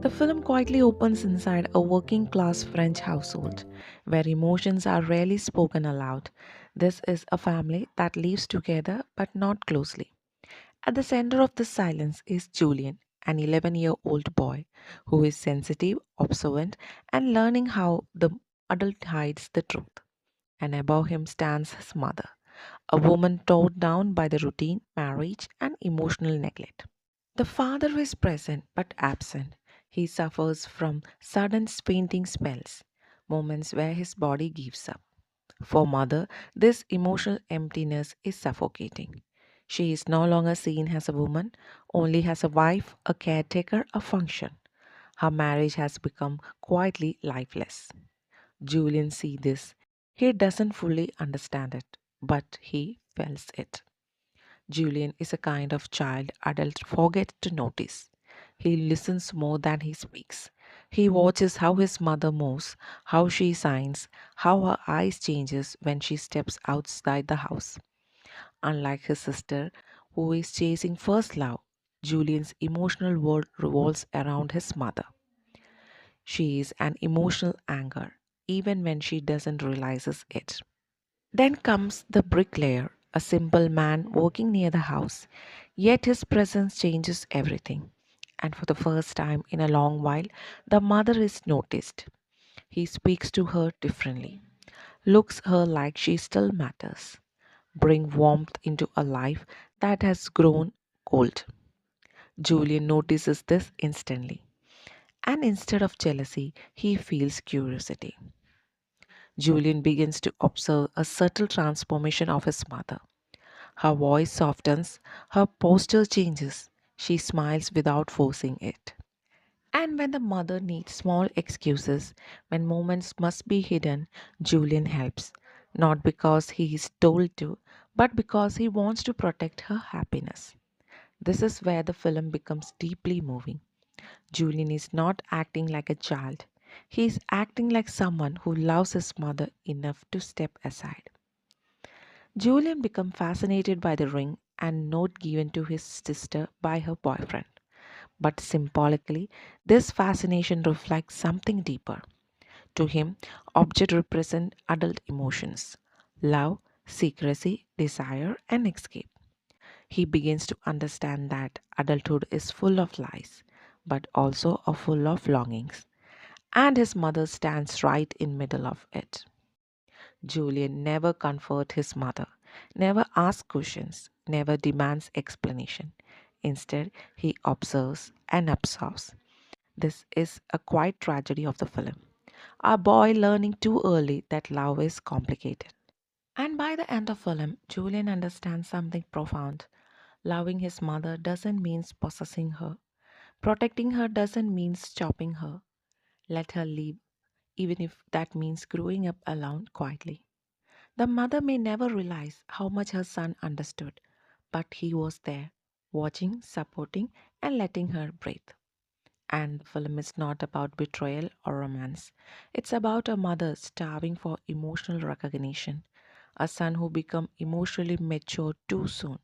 The film quietly opens inside a working class French household where emotions are rarely spoken aloud. This is a family that lives together but not closely. At the center of this silence is Julian, an 11-year-old boy who is sensitive, observant, and learning how the adult hides the truth. And above him stands his mother, a woman torn down by the routine, marriage, and emotional neglect. The father is present but absent. He suffers from sudden fainting spells, moments where his body gives up. For mother, this emotional emptiness is suffocating. She is no longer seen as a woman, only as a wife, a caretaker, a function. Her marriage has become quietly lifeless. Julian sees this. He doesn't fully understand it, but he feels it. Julian is a kind of child adults forget to notice. He listens more than he speaks. He watches how his mother moves, how she signs, how her eyes changes when she steps outside the house. Unlike his sister, who is chasing first love, Julian's emotional world revolves around his mother. She is an emotional anchor, even when she doesn't realize it. Then comes the bricklayer, a simple man working near the house. Yet his presence changes everything. And for the first time in a long while, the mother is noticed. He speaks to her differently, looks her like she still matters, bring warmth into a life that has grown cold. Julian notices this instantly, and instead of jealousy, he feels curiosity. Julian begins to observe a subtle transformation of his mother. Her voice softens, her posture changes. She smiles without forcing it. And when the mother needs small excuses, when moments must be hidden, Julian helps. Not because he is told to, but because he wants to protect her happiness. This is where the film becomes deeply moving. Julian is not acting like a child. He is acting like someone who loves his mother enough to step aside. Julian becomes fascinated by the ring and note given to his sister by her boyfriend. But symbolically, this fascination reflects something deeper. To him, objects represent adult emotions love, secrecy, desire, and escape. He begins to understand that adulthood is full of lies, but also full of longings. And his mother stands right in middle of it. Julian never comforts his mother, never asks questions, never demands explanation. Instead, he observes and absorbs. This is a quiet tragedy of the film. A boy learning too early that love is complicated. And by the end of film, Julian understands something profound. Loving his mother doesn't mean possessing her. Protecting her doesn't mean stopping her. Let her live, even if that means growing up alone quietly. The mother may never realize how much her son understood, but he was there, watching, supporting, and letting her breathe. And the film is not about betrayal or romance. It's about a mother starving for emotional recognition, a son who becomes emotionally mature too soon,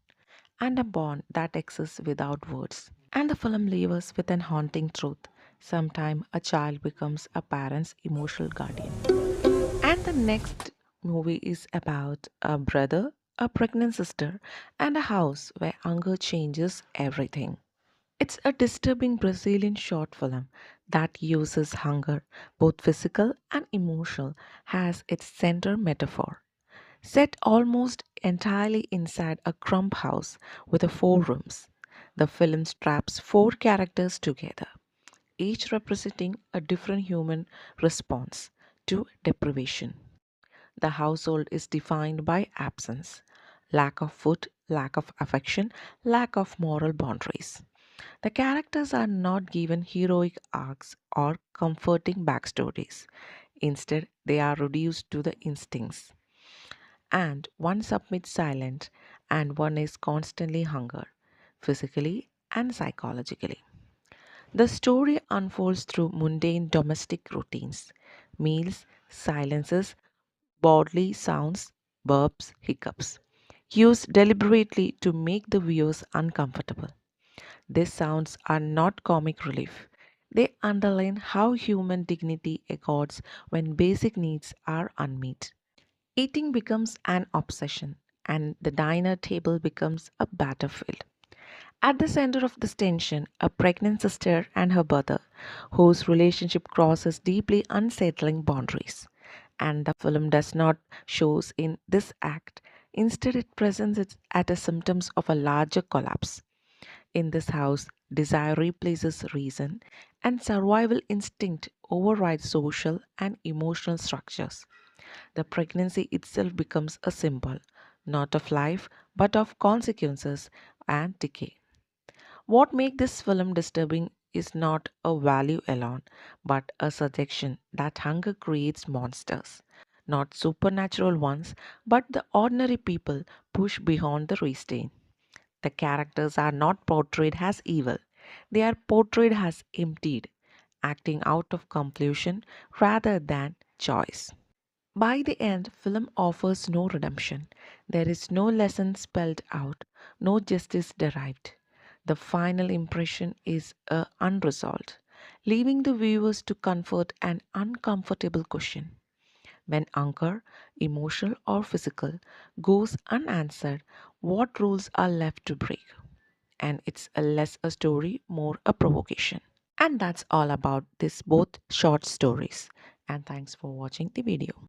and a bond that exists without words. And the film leaves us with an haunting truth. Sometimes a child becomes a parent's emotional guardian. And the next movie is about a brother, a pregnant sister, and a house where hunger changes everything. It's a disturbing Brazilian short film that uses hunger, both physical and emotional, as its center metaphor. Set almost entirely inside a crump house with four rooms, the film traps four characters together, each representing a different human response to deprivation. The household is defined by absence, lack of food, lack of affection, lack of moral boundaries. The characters are not given heroic arcs or comforting backstories. Instead, they are reduced to the instincts. And one submits silent, and one is constantly hunger, physically and psychologically. The story unfolds through mundane domestic routines meals, silences, bodily sounds, burps, hiccups, used deliberately to make the viewers uncomfortable. These sounds are not comic relief. They underline how human dignity echoes when basic needs are unmet. Eating becomes an obsession, and the dinner table becomes a battlefield. At the center of this tension, a pregnant sister and her brother, whose relationship crosses deeply unsettling boundaries. And the film does not shows in this act. Instead, it presents it at a symptoms of a larger collapse. In this house, desire replaces reason, and survival instinct overrides social and emotional structures. The pregnancy itself becomes a symbol, not of life, but of consequences and decay. What makes this film disturbing is not a value alone, but a suggestion that hunger creates monsters. Not supernatural ones, but the ordinary people push beyond the restraint. The characters are not portrayed as evil, they are portrayed as emptied, acting out of compulsion rather than choice. By the end, film offers no redemption. There is no lesson spelled out, no justice derived. The final impression is unresolved, leaving the viewers to comfort an uncomfortable question. When hunger, emotional or physical, goes unanswered, what rules are left to break? And it's a less a story, more a provocation. And that's all about this both short stories. And thanks for watching the video.